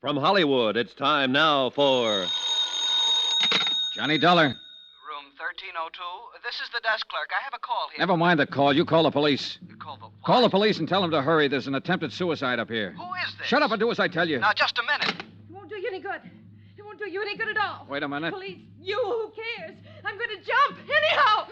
From Hollywood, it's time now for... Johnny Dollar. Room 1302. This is the desk clerk. I have a call here. Never mind the call. You call the police. You call the what? Call the police and tell them to hurry. There's an attempted suicide up here. Who is this? Shut up and do as I tell you. Now, just a minute. It won't do you any good. It won't do you any good at all. Wait a minute. Police, you, who cares? I'm going to jump anyhow.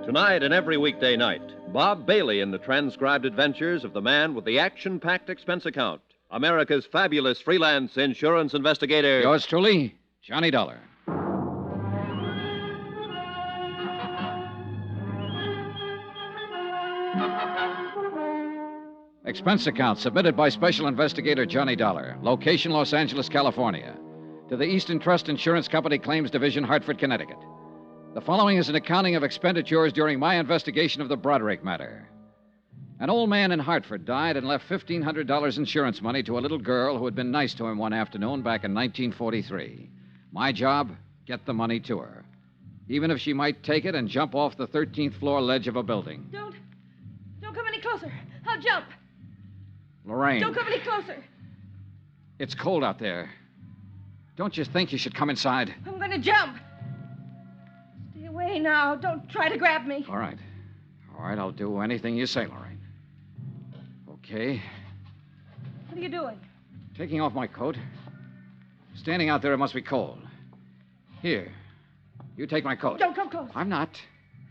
Tonight and every weekday night, Bob Bailey in the transcribed adventures of the man with the action-packed expense account, America's fabulous freelance insurance investigator. Yours truly, Johnny Dollar. Expense account submitted by Special Investigator Johnny Dollar. Location, Los Angeles, California. To the Eastern Trust Insurance Company Claims Division, Hartford, Connecticut. The following is an accounting of expenditures during my investigation of the Broderick matter. An old man in Hartford died and left $1,500 insurance money to a little girl who had been nice to him one afternoon back in 1943. My job, get the money to her. Even if she might take it and jump off the 13th floor ledge of a building. Don't come any closer. I'll jump. Lorraine. Don't come any closer. It's cold out there. Don't you think you should come inside? I'm going to jump. Stay away now. Don't try to grab me. All right. All right, I'll do anything you say, Lorraine. Okay. What are you doing? Taking off my coat. Standing out there, it must be cold. Here. You take my coat. Don't come close. I'm not.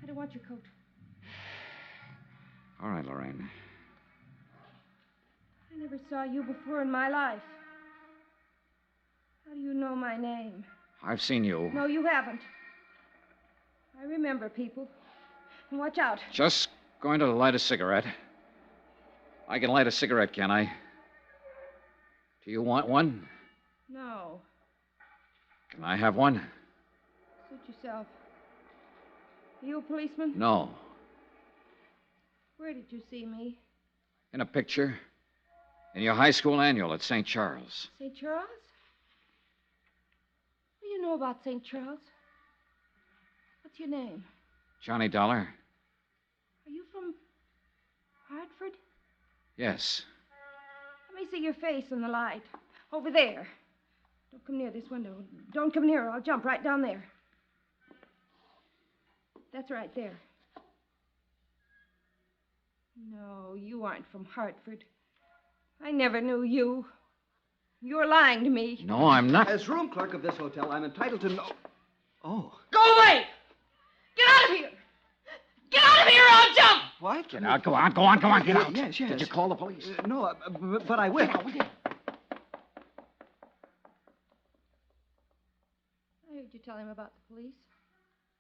I don't want your coat. All right, Lorraine. I never saw you before in my life. How do you know my name? I've seen you. No, you haven't. I remember people. And watch out. Just going to light a cigarette. I can light a cigarette, can I? Do you want one? No. Can I have one? Suit yourself. Are you a policeman? No. Where did you see me? In a picture. In your high school annual at St. Charles. St. Charles? What do you know about St. Charles? What's your name? Johnny Dollar. Are you from Hartford? Yes. Let me see your face in the light. Over there. Don't come near this window. Don't come near. I'll jump right down there. That's right there. No, you aren't from Hartford. I never knew you. You're lying to me. No, I'm not. As room clerk of this hotel, I'm entitled to know... Oh. Go away! Get out of here! Get out of here or I'll jump! What? Get out. Go on, get out. Yes. Did you call the police? No, but I will. I heard you tell him about the police.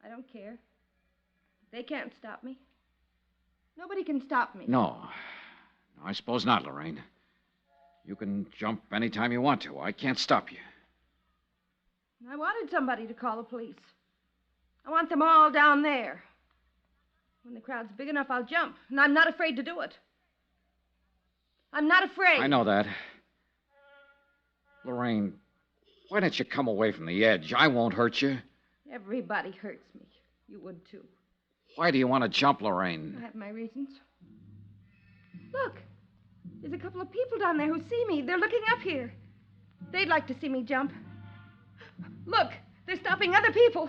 I don't care. They can't stop me. Nobody can stop me. No, I suppose not, Lorraine. You can jump any time you want to. I can't stop you. I wanted somebody to call the police. I want them all down there. When the crowd's big enough, I'll jump. And I'm not afraid to do it. I'm not afraid. I know that. Lorraine, why don't you come away from the edge? I won't hurt you. Everybody hurts me. You would, too. Why do you want to jump, I Lorraine? have my reasons. Look. There's a couple of people down there who see me. They're looking up here. They'd like to see me jump. Look, they're stopping other people.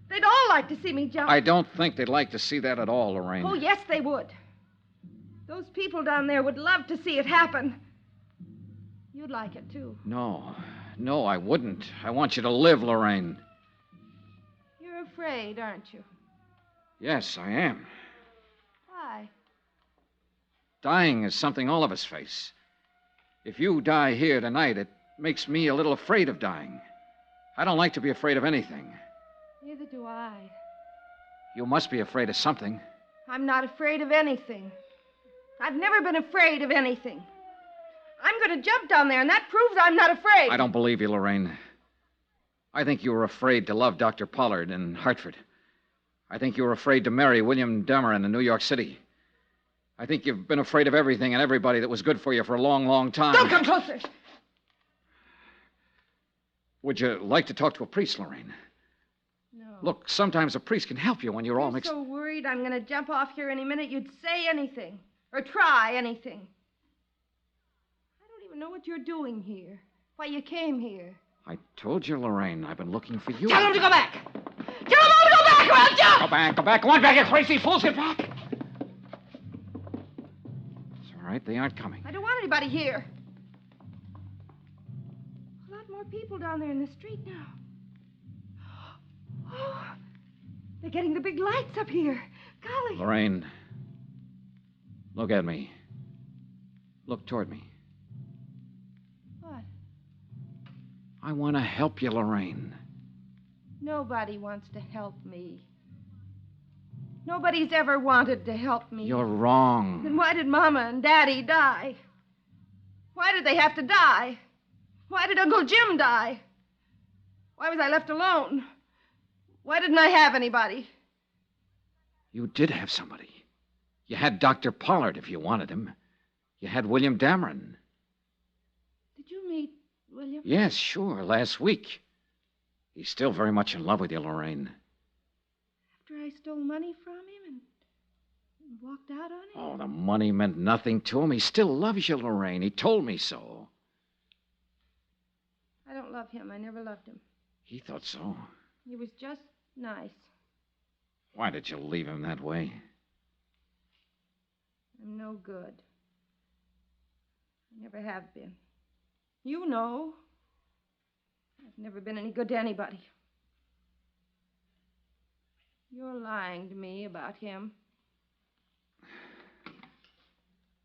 They'd all like to see me jump. I don't think they'd like to see that at all, Lorraine. Oh, yes, they would. Those people down there would love to see it happen. You'd like it, too. No, I wouldn't. I want you to live, Lorraine. You're afraid, aren't you? Yes, I am. Why? Dying is something all of us face. If you die here tonight, it makes me a little afraid of dying. I don't like to be afraid of anything. Neither do I. You must be afraid of something. I'm not afraid of anything. I've never been afraid of anything. I'm going to jump down there, and that proves I'm not afraid. I don't believe you, Lorraine. I think you were afraid to love Dr. Pollard in Hartford. I think you were afraid to marry William Dameron in New York City. I think you've been afraid of everything and everybody that was good for you for a long, long time. Don't come closer. Would you like to talk to a priest, Lorraine? No. Look, sometimes a priest can help you when you're all mixed. so worried I'm going to jump off here any minute you'd say anything. Or try anything. I don't even know what you're doing here. Why you came here. I told you, Lorraine, I've been looking for you. Tell him to go back! Tell him all to go back or I'll jump! Go back, go back. Go on back, you crazy fools. Get back. It's all right. They aren't coming. I don't want anybody here. A lot more people down there in the street now. Oh, they're getting the big lights up here. Golly. Lorraine, look at me. Look toward me. What? I want to help you, Lorraine. Nobody wants to help me. Nobody's ever wanted to help me. You're wrong. Then why did Mama and Daddy die? Why did they have to die? Why did Uncle Jim die? Why was I left alone? Why didn't I have anybody? You did have somebody. You had Dr. Pollard if you wanted him. You had William Dameron. Did you meet William? Yes, sure, last week. He's still very much in love with you, Lorraine. After I stole money from him and walked out on him? Oh, the money meant nothing to him. He still loves you, Lorraine. He told me so. I don't love him. I never loved him. He thought so. He was just nice. Why did you leave him that way? I'm no good. I never have been. You know. I've never been any good to anybody. You're lying to me about him.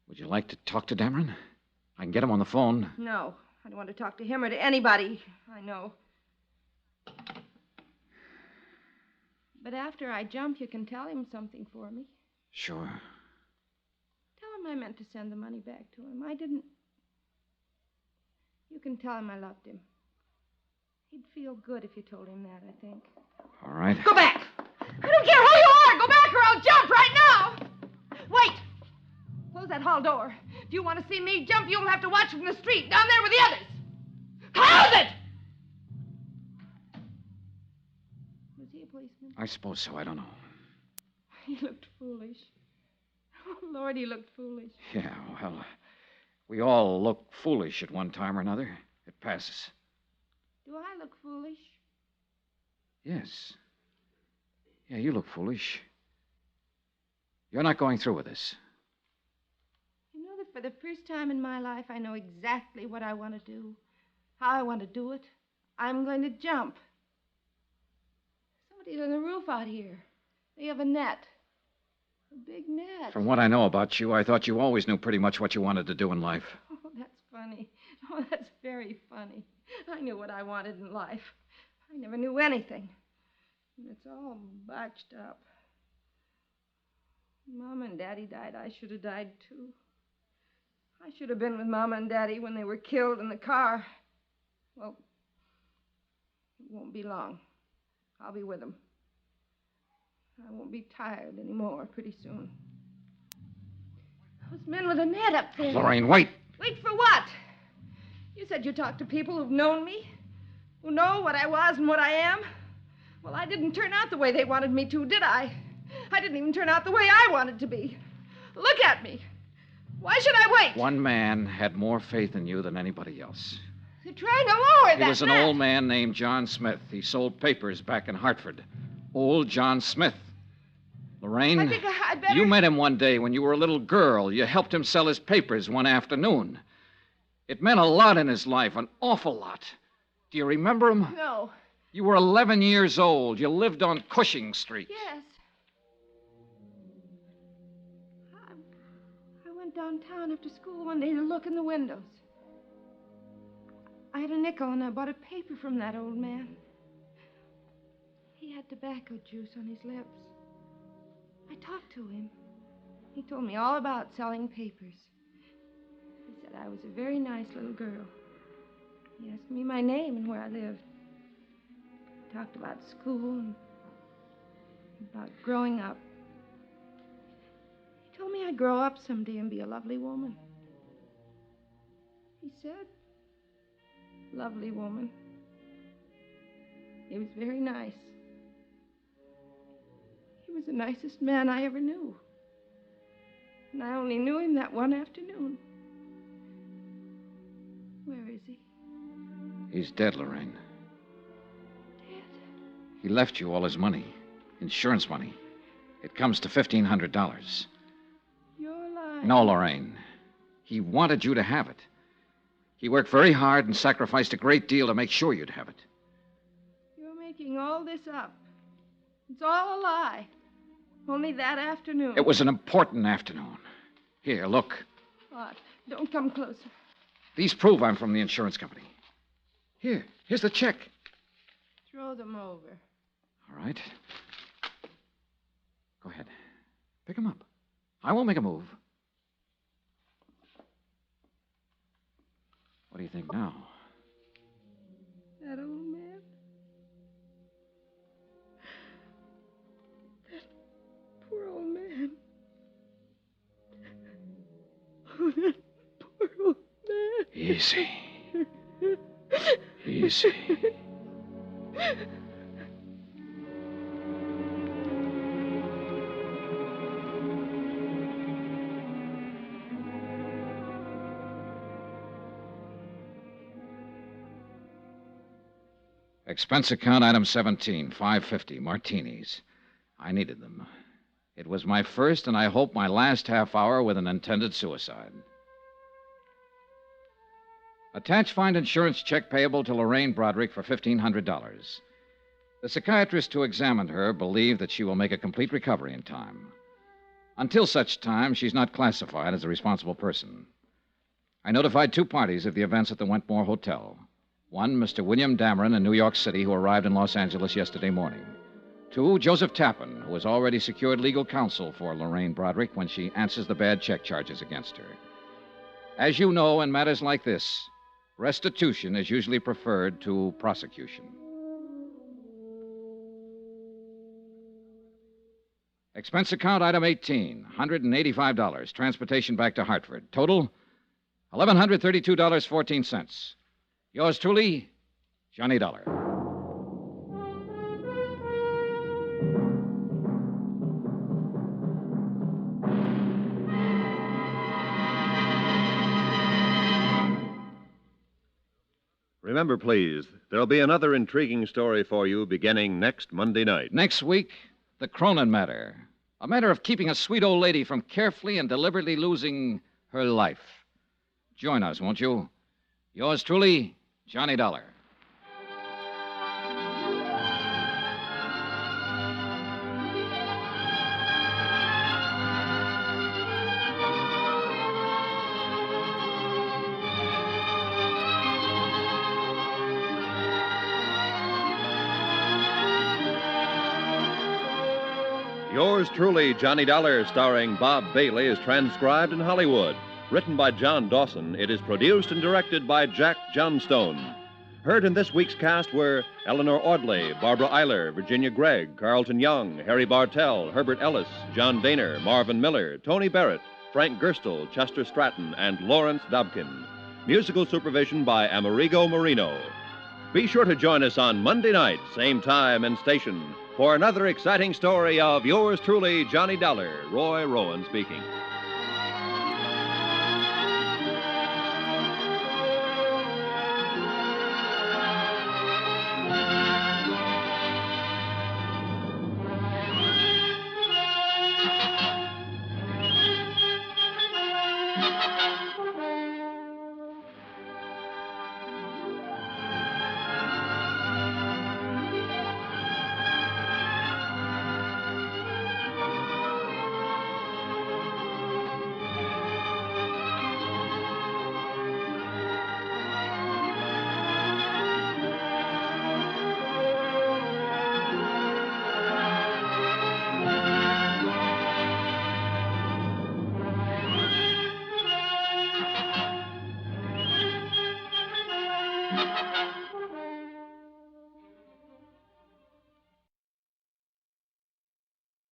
Would you like to talk to Dameron? I can get him on the phone. No, I don't want to talk to him or to anybody I know. But after I jump, you can tell him something for me. Sure. Tell him I meant to send the money back to him. I didn't. You can tell him I loved him. He'd feel good if you told him that, I think. All right. Go back! I don't care who you are! Go back or I'll jump right now! Wait! Close that hall door. If you want to see me jump, you'll have to watch from the street, down there with the others. Close it! Was he a policeman? I suppose so. I don't know. He looked foolish. Oh, Lord, he looked foolish. Yeah, well, we all look foolish at one time or another. It passes. Do I look foolish? Yes. Yeah, you look foolish. You're not going through with this. You know that for the first time in my life, I know exactly what I want to do, how I want to do it. I'm going to jump. Somebody's on the roof out here. They have a net. A big net. From what I know about you, I thought you always knew pretty much what you wanted to do in life. Oh, that's funny. Oh, that's very funny. I knew what I wanted in life. I never knew anything. And it's all botched up. Mama and Daddy died. I should have died, too. I should have been with Mama and Daddy when they were killed in the car. Well, it won't be long. I'll be with them. I won't be tired anymore pretty soon. Those men with a net up there. Lorraine, wait. Wait for what? You said you talked to people who've known me, who know what I was and what I am. Well, I didn't turn out the way they wanted me to, did I? I didn't even turn out the way I wanted to be. Look at me. Why should I wait? One man had more faith in you than anybody else. They're trying to lower that He was an net. old man named John Smith. He sold papers back in Hartford. Old John Smith. Lorraine, I think I'd better... you met him one day when you were a little girl. You helped him sell his papers one afternoon. It meant a lot in his life, an awful lot. Do you remember him? No. You were 11 years old. You lived on Cushing Street. Yes. I went downtown after school one day to look in the windows. I had a nickel and I bought a paper from that old man. He had tobacco juice on his lips. I talked to him. He told me all about selling papers. He said I was a very nice little girl. He asked me my name and where I lived. He talked about school and about growing up. He told me I'd grow up someday and be a lovely woman. He said, lovely woman. He was very nice. He was the nicest man I ever knew. And I only knew him that one afternoon. Where is he? He's dead, Lorraine. Dead? He left you all his money. Insurance money. It comes to $1,500. You're lying. No, Lorraine. He wanted you to have it. He worked very hard and sacrificed a great deal to make sure you'd have it. You're making all this up. It's all a lie. Only that afternoon. It was an important afternoon. Here, look. What? Don't come closer. These prove I'm from the insurance company. Here's the check. Throw them over. All right. Go ahead. Pick him up. I won't make a move. What do you think now? That old man? That poor old man. Oh, that poor old man. Easy. Easy. Expense account item 17, $5.50, martinis. I needed them. It was my first and I hope my last half hour with an intended suicide. Attach find insurance check payable to Lorraine Broderick for $1,500. The psychiatrist who examined her believed that she will make a complete recovery in time. Until such time, she's not classified as a responsible person. I notified 2 parties of the events at the Wentmore Hotel. One, Mr. William Dameron in New York City, who arrived in Los Angeles yesterday morning. 2, Joseph Tappan, who has already secured legal counsel for Lorraine Broderick when she answers the bad check charges against her. As you know, in matters like this, restitution is usually preferred to prosecution. Expense account item 18, $185. Transportation back to Hartford. Total, $1,132.14. Yours truly, Johnny Dollar. Remember, please, there'll be another intriguing story for you beginning next Monday night. Next week, the Cronin matter. A matter of keeping a sweet old lady from carefully and deliberately losing her life. Join us, won't you? Yours truly, Johnny Dollar. Yours truly, Johnny Dollar, starring Bob Bailey, is transcribed in Hollywood. Written by John Dawson, it is produced and directed by Jack Johnstone. Heard in this week's cast were Eleanor Audley, Barbara Eiler, Virginia Gregg, Carlton Young, Harry Bartell, Herbert Ellis, John Daner, Marvin Miller, Tony Barrett, Frank Gerstle, Chester Stratton, and Lawrence Dobkin. Musical supervision by Amerigo Marino. Be sure to join us on Monday night, same time and station, for another exciting story of yours truly, Johnny Dollar. Roy Rowan speaking.